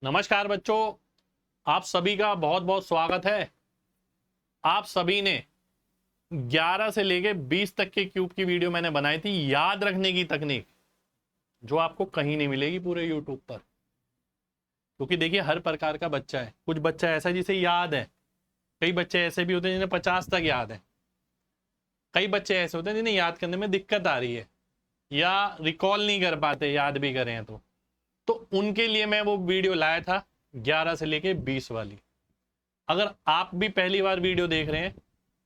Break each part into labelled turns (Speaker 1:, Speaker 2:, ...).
Speaker 1: नमस्कार बच्चों, आप सभी का बहुत बहुत स्वागत है। आप सभी ने 11 से लेके 20 तक के क्यूब की वीडियो मैंने बनाई थी, याद रखने की तकनीक, जो आपको कहीं नहीं मिलेगी पूरे यूट्यूब पर। क्योंकि देखिए, हर प्रकार का बच्चा है। कुछ बच्चा ऐसा है जिसे याद है, कई बच्चे ऐसे भी होते हैं जिन्हें 50 तक याद है, कई बच्चे ऐसे होते हैं जिन्हें याद करने में दिक्कत आ रही है या रिकॉल नहीं कर पाते, याद भी करें तो उनके लिए मैं वो वीडियो लाया था 11 से लेके 20 वाली। अगर आप भी पहली बार वीडियो देख रहे हैं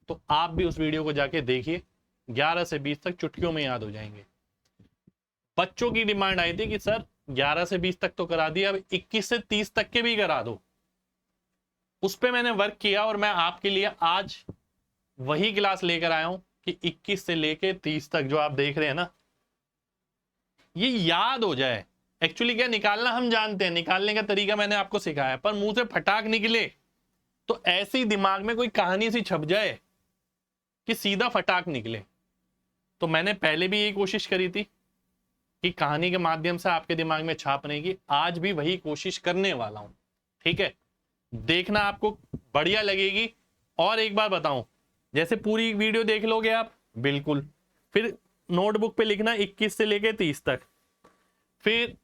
Speaker 1: तो आप भी उस वीडियो को जाके देखिए। 11 से 20 तक चुटकियों में याद हो जाएंगे। बच्चों की डिमांड आई थी कि सर 11 से 20 तक तो करा दिया, अब 21 से 30 तक के भी करा दो। उस पर मैंने वर्क किया और मैं आपके लिए आज वही क्लास लेकर आया हूं कि 21 से लेके 30 तक जो आप देख रहे हैं ना, ये याद हो जाए। एक्चुअली क्या, निकालना हम जानते हैं, निकालने का तरीका मैंने आपको सिखाया, पर मुंह से फटाक निकले तो ऐसी दिमाग में कोई कहानी सी छप जाए कि सीधा फटाक निकले। तो मैंने पहले भी यही कोशिश करी थी कि कहानी के माध्यम से आपके दिमाग में छापने की, आज भी वही कोशिश करने वाला हूं। ठीक है, देखना आपको बढ़िया लगेगी। और एक बार बताऊं, जैसे पूरी वीडियो देख लोगे आप, बिल्कुल, फिर नोटबुक पे लिखना 21 से लेके 30 तक, फिर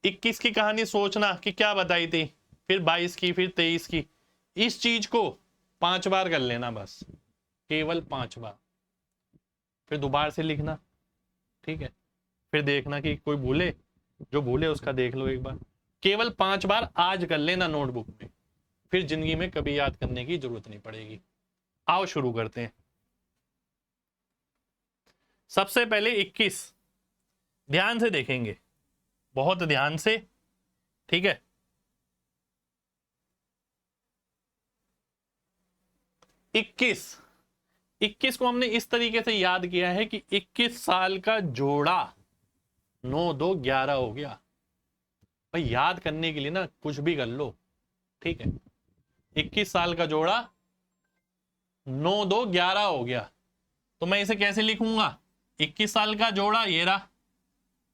Speaker 1: 21 की कहानी सोचना कि क्या बताई थी, फिर 22 की, फिर 23 की। इस चीज को 5 बार कर लेना, बस केवल 5 बार। फिर दोबारा से लिखना, ठीक है, फिर देखना कि कोई भूले, जो भूले उसका देख लो एक बार। केवल 5 बार आज कर लेना नोटबुक में, फिर जिंदगी में कभी याद करने की जरूरत नहीं पड़ेगी। आओ शुरू करते हैं। सबसे पहले 21 ध्यान से देखेंगे, बहुत ध्यान से, ठीक है। 21 को हमने इस तरीके से याद किया है कि 21 साल का जोड़ा, 9 2 11 हो गया। भाई याद करने के लिए ना कुछ भी कर लो, ठीक है। 21 साल का जोड़ा 9 2 11 हो गया, तो मैं इसे कैसे लिखूंगा? 21 साल का जोड़ा ये रहा,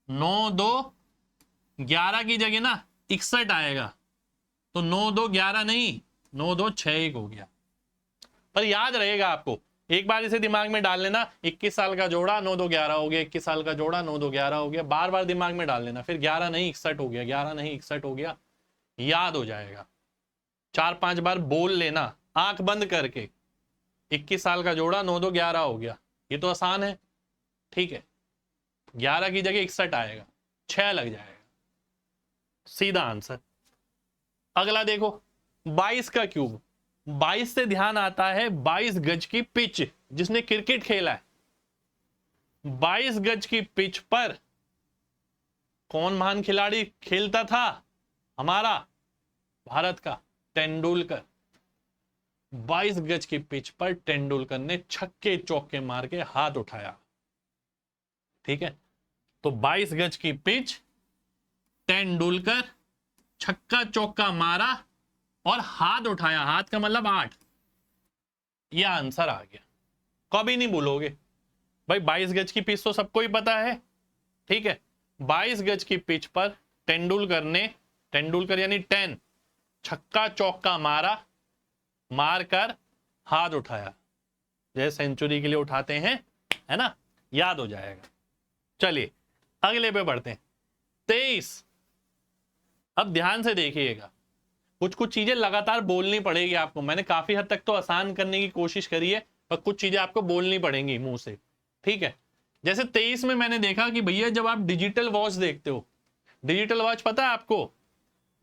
Speaker 1: 9 2 11 की जगह ना 61 आएगा, तो 9 2 11 नहीं, 9 2 6 1 हो गया। पर याद रहेगा आपको, एक बार इसे दिमाग में डाल लेना, 21 साल का जोड़ा 9 2 11 हो गया, 21 साल का जोड़ा 9 2 11 हो गया, बार बार दिमाग में डाल लेना। फिर 11 नहीं 61 हो गया, 11 नहीं 61 हो गया, याद हो जाएगा। 4-5 बार बोल लेना आंख बंद करके, 21 साल का जोड़ा 9 2 11 हो गया। ये तो आसान है, ठीक है। 11 की जगह 61 आएगा, 6 लग जाएगा, सीधा आंसर। अगला देखो, 22 का क्यूब। 22 से ध्यान आता है 22 गज की पिच, जिसने क्रिकेट खेला है। 22 गज की पिच पर कौन महान खिलाड़ी खेलता था? हमारा भारत का तेंदुलकर। 22 गज की पिच पर तेंदुलकर ने छक्के चौके मार के हाथ उठाया, ठीक है। तो 22 गज की पिच, तेंदुलकर छक्का चौका मारा और हाथ उठाया, हाथ का मतलब 8। यह आंसर आ गया, कभी नहीं भूलोगे भाई। 22 गज की पिच तो सबको ही पता है, ठीक है। 22 गज की पिच पर तेंदुलकर ने, तेंदुलकर यानी 10, छक्का चौका मारा, मारकर हाथ उठाया, जैसे सेंचुरी के लिए उठाते हैं, है ना, याद हो जाएगा। चलिए अगले पे बढ़ते हैं। 23। अब ध्यान से देखिएगा, कुछ कुछ चीजें लगातार बोलनी पड़ेगी आपको। मैंने काफी हद तक तो आसान करने की कोशिश करी है, पर कुछ चीजें आपको बोलनी पड़ेंगी मुंह से, ठीक है। जैसे 23 में मैंने देखा कि भैया जब आप डिजिटल वॉच देखते हो, डिजिटल वॉच पता है आपको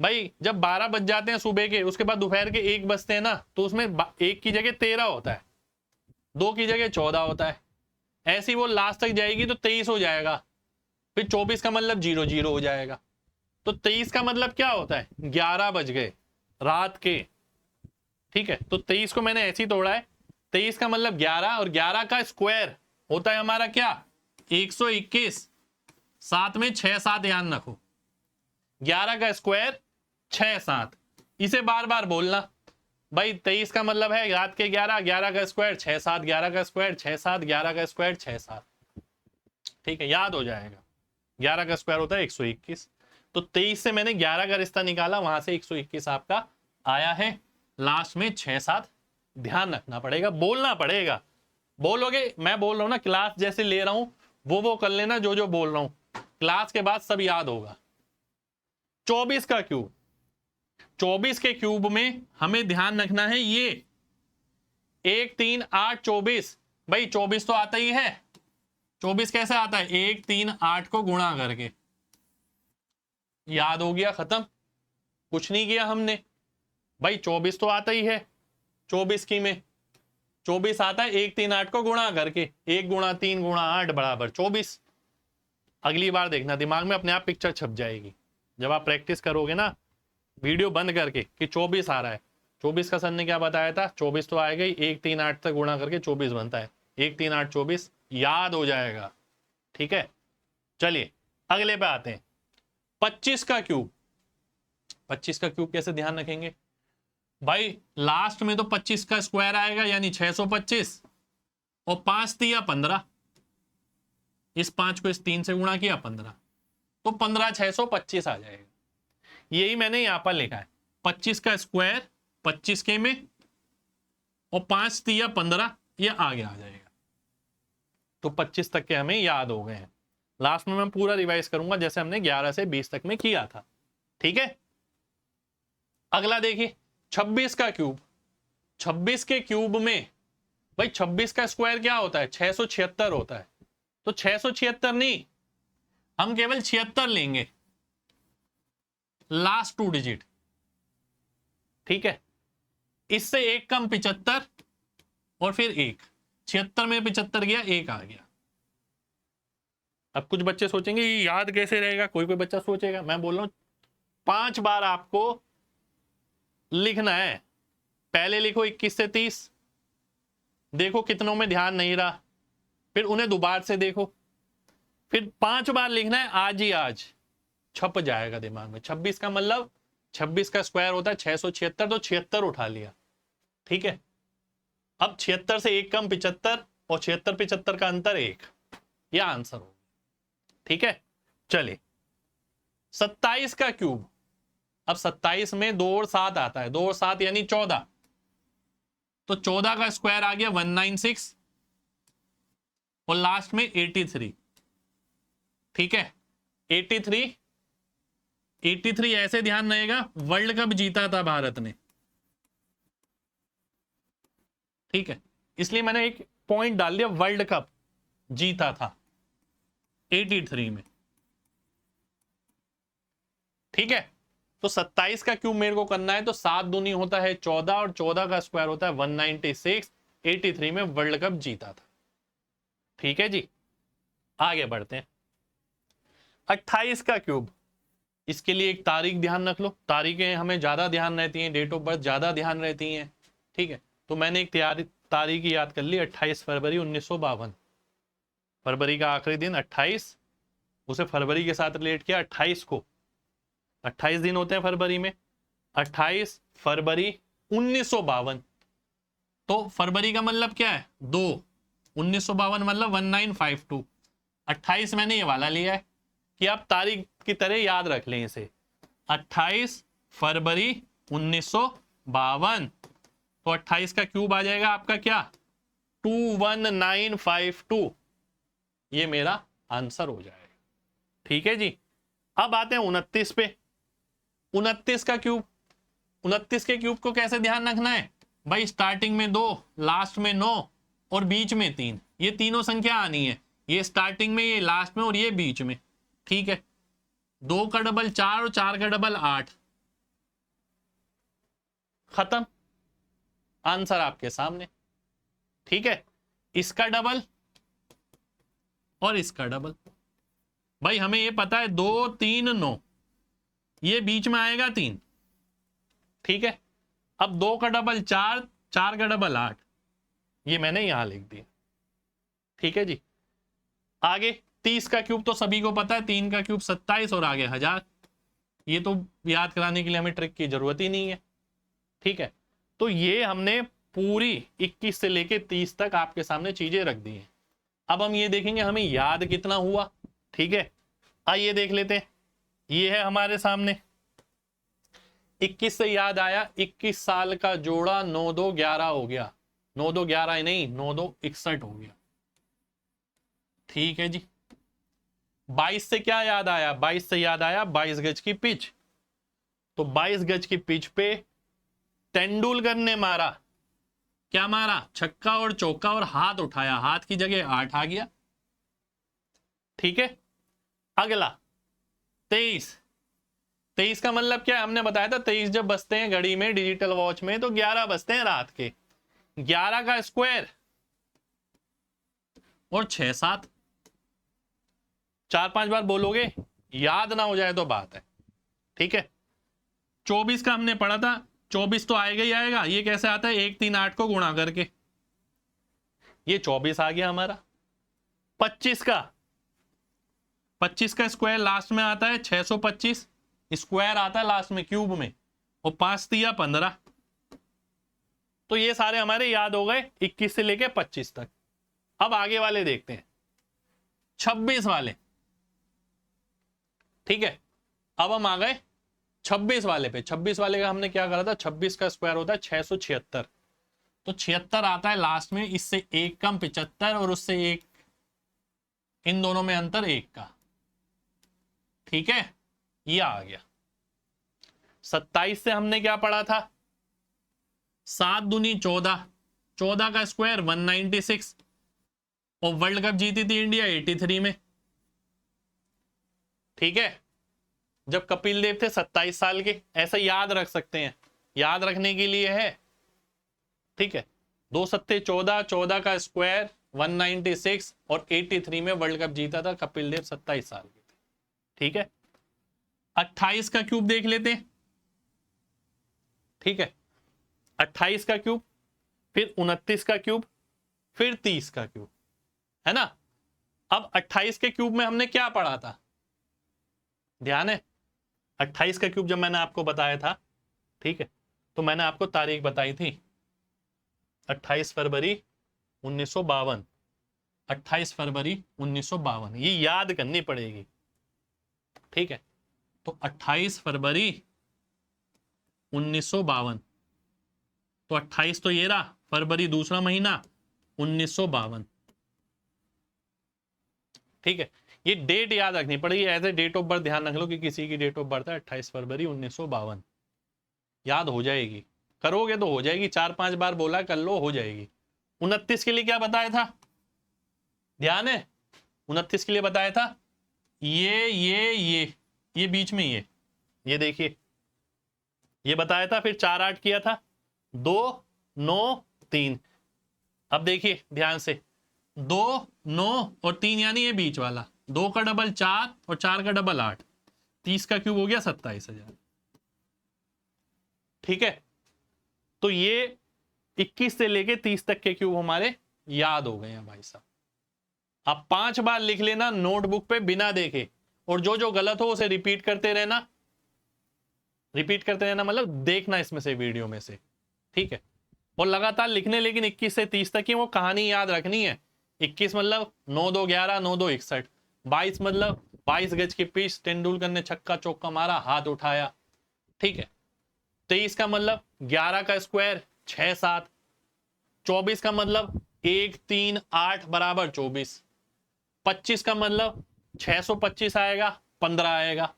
Speaker 1: भाई, जब 12 बज जाते हैं सुबह के, उसके बाद दोपहर के 1 बजते हैं ना, तो उसमें 1 की जगह 13 होता है, 2 की जगह 14 होता है। ऐसी वो लास्ट तक जाएगी तो 23 हो जाएगा, फिर 24 का मतलब 0 0 हो जाएगा। तो 23 का मतलब क्या होता है? 11 बज गए रात के, ठीक है। तो 23 को मैंने ऐसे ही तोड़ा है, 23 का मतलब 11, और 11 का स्क्वायर होता है हमारा क्या? 121। साथ में 6 7 ध्यान रखो, 11 का स्क्वायर 6 7। इसे बार बार बोलना भाई। 23 का मतलब है रात के 11, 11 का स्क्वायर 6 7, 11 का स्क्वायर 6 7, 11 का स्क्वायर 6 7, ठीक है, याद हो जाएगा। 11 का स्क्वायर होता है 121। तो 23 से मैंने 11 का रिश्ता निकाला, वहां से 121 आपका आया है। लास्ट में 6-7 ध्यान रखना पड़ेगा, बोलना पड़ेगा। बोलोगे, मैं बोल रहा हूं ना, क्लास जैसे ले रहा हूं वो कर लेना, जो जो बोल रहा हूं क्लास के बाद सब याद होगा। 24 का क्यूब, 24 के क्यूब में हमें ध्यान रखना है ये 1 3 8 24। भाई 24 तो आता ही है। 24 कैसे आता है? 1 3 8 को गुणा करके। याद हो गया, खत्म, कुछ नहीं किया हमने। भाई 24 तो आता ही है, 24 की में 24 आता है 1 3 8 को गुणा करके। 1 गुणा 3 गुणा 8 बराबर 24। अगली बार देखना, दिमाग में अपने आप पिक्चर छप जाएगी जब आप प्रैक्टिस करोगे ना, वीडियो बंद करके, कि 24 आ रहा है। 24 का सर ने क्या बताया था? 24 तो आएगा ही, 1 3 8 तक गुणा करके 24 बनता है। 1 3 8 24 याद हो जाएगा। ठीक है, चलिए अगले पे आते हैं। 25 का क्यूब। 25 का क्यूब कैसे ध्यान रखेंगे भाई? लास्ट में तो 25 का स्क्वायर आएगा, यानी 625, और 5 दिया 15, इस 5 को इस 3 से गुणा किया 15, तो 15 625 आ जाएगा। यही मैंने यहां पर लिखा है, 25 का स्क्वायर 25 के में, और 5 दिया 15, ये आगे आ जाएगा। तो 25 तक के हमें याद हो गए हैं। लास्ट में मैं पूरा रिवाइज करूंगा जैसे हमने 11 से 20 तक में किया था। ठीक है, अगला देखिए 26 का क्यूब। 26 के क्यूब में भाई 26 का स्क्वायर क्या होता है? 676 होता है। तो 676 नहीं, हम केवल 76 लेंगे, लास्ट 2 डिजिट। ठीक है, इससे एक कम 75 और फिर 1, 76 में 75 गया, 1 आ गया। अब कुछ बच्चे सोचेंगे ये याद कैसे रहेगा, कोई कोई बच्चा सोचेगा। मैं बोल रहा हूं 5 बार आपको लिखना है। पहले लिखो 21 से 30, देखो कितनों में ध्यान नहीं रहा, फिर उन्हें दोबारा से देखो, फिर 5 बार लिखना है आज ही आज, छप जाएगा दिमाग में। 26 का मतलब 26 का स्क्वायर होता है 676, तो 76 उठा लिया। ठीक है, अब 76 से एक कम 75, और 76 75 का अंतर 1, यह आंसर हो। ठीक है, चलिए 27 का क्यूब। अब 27 में 2 और 7 आता है, 2 और 7 यानी 14, तो 14 का स्क्वायर आ गया 196, और लास्ट में 83। ठीक है, 83 ऐसे ध्यान रहेगा, वर्ल्ड कप जीता था भारत ने। ठीक है, इसलिए मैंने एक पॉइंट डाल दिया, वर्ल्ड कप जीता था 83 में। ठीक है, तो 27 का क्यूब मेरे को करना है, तो 7 दूनी होता है 14, और 14 का स्क्वायर होता है 196। 83 में वर्ल्ड कप जीता था। ठीक है जी, आगे बढ़ते हैं। 28 का क्यूब, इसके लिए एक तारीख ध्यान रख लो। तारीखें हमें ज्यादा ध्यान रहती हैं, डेट ऑफ बर्थ ज्यादा ध्यान रहती हैं। ठीक है, तो मैंने एक तारीख याद कर ली, 28 फरवरी 1952। फरवरी का आखिरी दिन 28, उसे फरवरी के साथ रिलेट किया। 28 को, 28 दिन होते हैं फरवरी में, 28 फरवरी 1952। तो फरवरी का मतलब क्या है? 2, 1952 मतलब 1952। 28 मैंने ये वाला लिया है कि आप तारीख की तरह याद रख लें इसे, 28 फरवरी 1952। तो 28 का क्यूब आ जाएगा आपका क्या? 21952। ये मेरा आंसर हो जाएगा। ठीक है जी, अब आते हैं 29 पे। 29 का क्यूब, 29 के क्यूब को कैसे ध्यान रखना है भाई? स्टार्टिंग में 2, लास्ट में 9, और बीच में 3। ये तीनों संख्या आनी है, ये स्टार्टिंग में, ये लास्ट में, और ये बीच में। ठीक है, 2 का डबल 4, और 4 का डबल 8। खत्म, आंसर आपके सामने। ठीक है, इसका डबल और इसका डबल। भाई हमें ये पता है 2 3 9, ये बीच में आएगा 3। ठीक है, अब 2 का डबल 4, 4 का डबल 8, ये मैंने यहां लिख दिया। ठीक है जी, आगे 30 का क्यूब तो सभी को पता है, 3 का क्यूब 27, और आगे 1000। ये तो याद कराने के लिए हमें ट्रिक की जरूरत ही नहीं है। ठीक है, तो ये हमने पूरी 21 से लेके 30 तक आपके सामने चीजें रख दी हैं। अब हम ये देखेंगे हमें याद कितना हुआ। ठीक है, आइए देख लेते हैं। ये है हमारे सामने। 21 से याद आया, 21 साल का जोड़ा 9 2 11 हो गया। 9 2 11 ही नहीं, 9 2 61 हो गया। ठीक है जी। 22 से क्या याद आया? 22 से याद आया 22 गज की पिच। तो 22 गज की पिच पे तेंदुलकर ने मारा, क्या मारा? छक्का और चौका, और हाथ उठाया, हाथ की जगह 8 आ गया। ठीक है। अगला 23। 23 का मतलब क्या है? हमने बताया था 23 जब बजते हैं घड़ी में, डिजिटल वॉच में, तो 11 बजते हैं रात के। 11 का स्क्वायर और 6 7, 4 5 बार बोलोगे, याद ना हो जाए तो बात है। ठीक है। 24 का हमने पढ़ा था, 24 तो आएगा ही आएगा। ये कैसे आता है? 1 3 8 को गुणा करके, ये 24 आ गया हमारा। 25 का, 25 का स्क्वायर लास्ट में आता है 625, स्क्वायर आता है लास्ट में क्यूब में, और 5 दिया 15। तो ये सारे हमारे याद हो गए 21 से लेके 25 तक। अब आगे वाले देखते हैं, 26 वाले। ठीक है। अब हम आ गए 26 वाले पे। 26 वाले का हमने क्या करा था? 26 का स्क्वायर होता है 676, तो 76 आता है लास्ट में, इससे एक कम 75, और उससे एक, इन दोनों में अंतर 1 का। ठीक है, ये आ गया। 27 से हमने क्या पढ़ा था? 7 दूनी 14, 14 का स्क्वायर 196, और वर्ल्ड कप जीती थी इंडिया 83 में। ठीक है। जब कपिल देव थे 27 साल के, ऐसा याद रख सकते हैं, याद रखने के लिए है। ठीक है। 2 सत्ते 14, 14 का स्क्वायर 196, और 83 में वर्ल्ड कप जीता था कपिल देव, 27 साल के थे। ठीक है। 28 का क्यूब देख लेते हैं। ठीक है। 28 का क्यूब, फिर 29 का क्यूब, फिर 30 का क्यूब, है ना। अब 28 के क्यूब में हमने क्या पढ़ा था? ध्यान है? 28 का क्यूब जब मैंने आपको बताया था, ठीक है, तो मैंने आपको तारीख बताई थी 28 फरवरी 1952। 28 फरवरी 1952, ये याद करनी पड़ेगी। ठीक है। तो 28 फरवरी 1952, तो 28 तो ये रहा, फरवरी दूसरा महीना, 1952। ठीक है। ये डेट याद रखनी पड़ेगी, ऐसे डेट ऑफ बर्थ ध्यान रख लो कि किसी की डेट ऑफ बर्थ है 28 फरवरी 1952, याद हो जाएगी। करोगे तो हो जाएगी, 4 5 बार बोला कर लो, हो जाएगी। 29 के लिए क्या बताया था? ध्यान है? 29 के लिए बताया था ये बीच में, ये देखिए, ये बताया था। फिर 4 8 किया था, 2 9 3। अब देखिए ध्यान से, 2 9 और 3, यानी ये बीच वाला, 2 का डबल 4 और 4 का डबल 8, 30 का क्यूब हो गया 27,000। ठीक है। तो ये 21 से लेके 30 तक के क्यूब हमारे याद हो गए हैं भाई साहब। आप 5 बार लिख लेना नोटबुक पे बिना देखे, और जो जो गलत हो उसे रिपीट करते रहना। रिपीट करते रहना मतलब देखना इसमें से, वीडियो में से। ठीक है। और लगातार लिखने, लेकिन 21 से 30 तक की वो कहानी याद रखनी है। 21 मतलब 9 2 11, 9 2 61। 22 मतलब 22 गज की पिच, तेंदुलकर ने छक्का चौका मारा, हाथ उठाया। ठीक है। 23 का मतलब 11 का स्क्वायर 6 7। 24 का मतलब 1 3 8 बराबर 24। 25 का मतलब 625 आएगा, 15 आएगा।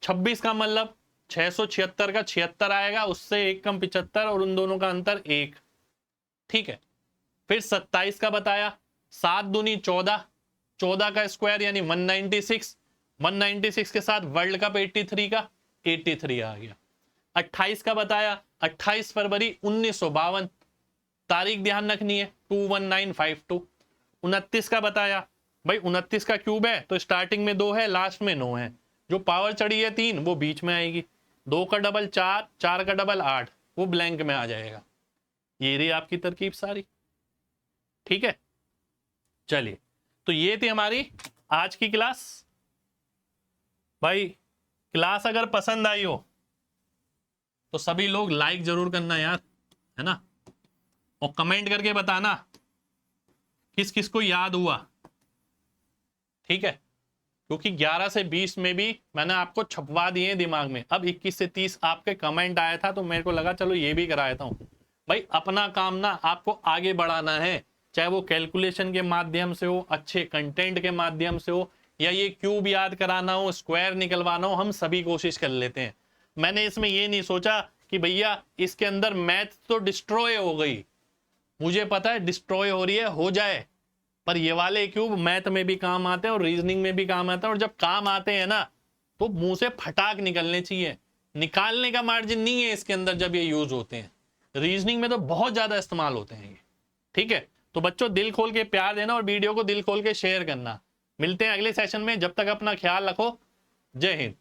Speaker 1: 26 का मतलब 676 का 76 आएगा, उससे एक कम 75, और उन दोनों का अंतर 1। ठीक है। फिर 27 का बताया, 7 दूनी 14, 14 का स्क्वायर यानी 196, 196 के साथ वर्ल्ड कप 83 का 83 आ गया। 28 का बताया, 28 फरवरी 1952, तारीख ध्यान रखनी है 21952। 29 का बताया, भाई 29 का क्यूब है तो स्टार्टिंग में 2 है, लास्ट में 9 है, जो पावर चढ़ी है 3 वो बीच में आएगी। 2 का डबल 4, 4 का डबल 8, वो ब्लैंक में आ जाएगा। ये रही आपकी तरकीब सारी। ठीक है। चलिए, तो ये थी हमारी आज की क्लास। भाई क्लास अगर पसंद आई हो तो सभी लोग लाइक जरूर करना यार, है ना, और कमेंट करके बताना किस किस को याद हुआ। ठीक है। क्योंकि 11 से 20 में भी मैंने आपको छपवा दिए हैं दिमाग में। अब 21 से 30 आपके कमेंट आया था तो मेरे को लगा चलो ये भी करा देता हूँ। भाई अपना काम ना आपको आगे बढ़ाना है, चाहे वो कैलकुलेशन के माध्यम से हो, अच्छे कंटेंट के माध्यम से हो, या ये क्यूब याद कराना हो, स्क्वायर निकलवाना हो, हम सभी कोशिश कर लेते हैं। मैंने इसमें ये नहीं सोचा कि भैया इसके अंदर मैथ तो डिस्ट्रॉय हो गई, मुझे पता है डिस्ट्रॉय हो रही है, हो जाए, पर ये वाले क्यूब मैथ में भी काम आते हैं और रीजनिंग में भी काम आते हैं। और जब काम आते हैं ना तो मुंह से फटाक निकलने चाहिए, निकालने का मार्जिन नहीं है इसके अंदर जब ये यूज होते हैं। रीजनिंग में तो बहुत ज्यादा इस्तेमाल होते हैं ये, ठीक है। तो बच्चों दिल खोल के प्यार देना और वीडियो को दिल खोल के शेयर करना। मिलते हैं अगले सेशन में, जब तक अपना ख्याल रखो। जय हिंद।